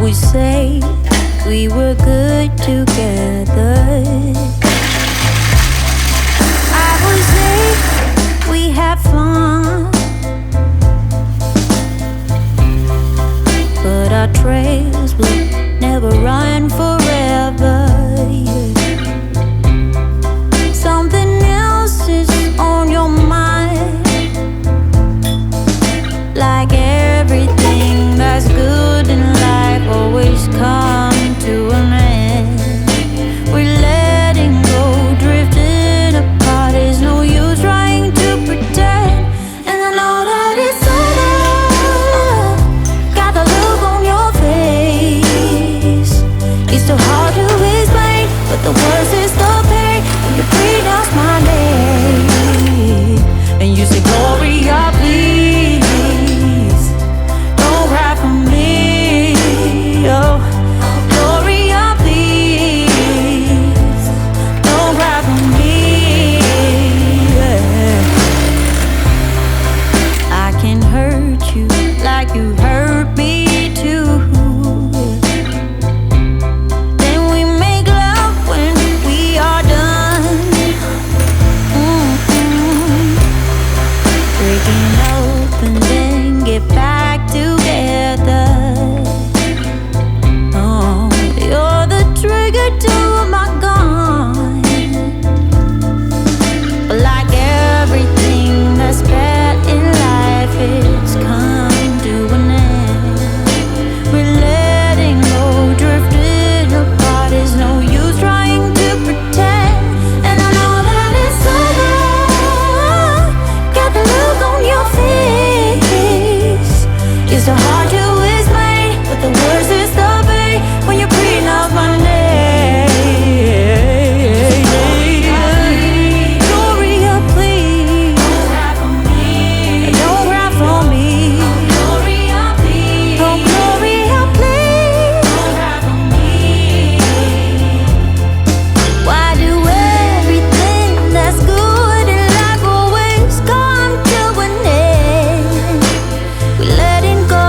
would say we were good together. I would say we had fun, but our trails will never run forever. Something else is on your mind, like everything that's good in life always comes to an end. We're letting go, drifting apart. There's no use trying to pretend. And I know that it's over. Got the look on your face. It's too hard to explain, but the worst is the pain when you pronounce my name and you say, Gloria, please don't cry for me. Oh, Gloria, please don't cry for me. Yeah. I can hurt you like you hurt me too. Then we make love when we are done. Breaking up and then get back together. Oh, you're the trigger to my gun. But like everything that's bad in life, it's come to an end. We're letting go, drifting apart. There's no use trying to pretend. And I know that it's over. Got the look on your face. It's so hard to explain, but the worst is the pain when you pronounce my name. Gloria, please don't cry for me. Don't cry for me. Gloria, please. Oh, Gloria, please don't cry for me. Why do everything that's good in life always come to an end? We're letting go,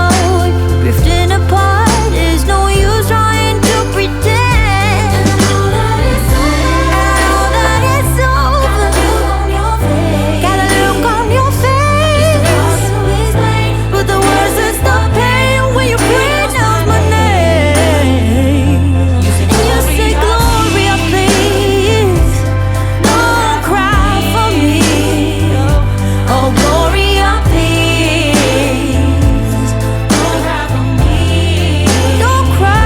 drifting apart. There's no use trying to pretend. And I know that it's over. Got a look on your face. But the worst is the pain when you pronounce my name. And you say, Gloria, please don't cry for me. Oh, Gloria, please don't cry for me. Don't cry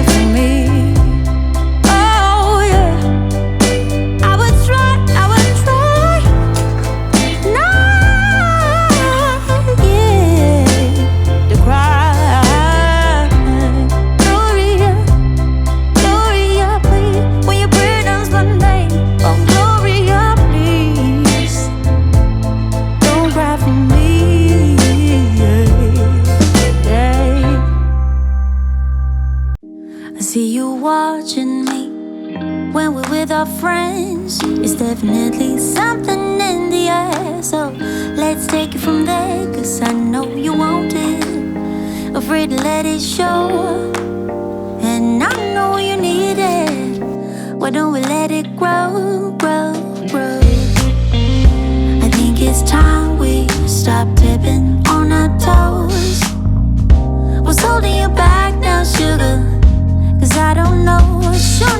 for me. Oh, yeah. I would try not, yeah, to cry. Gloria, Gloria, please, when you pronounce my name. Oh, Gloria, please don't cry for me. Yeah. I see you watching me when we're with our friends. It's definitely something in the air. So let's take it from there, 'cause I know you want it. Afraid to let it show, and I know you need it. Why don't we let it grow, grow, grow? I think it's time we stop tipping on our toes. What's holding you back now, sugar? 'Cause I don't know. Show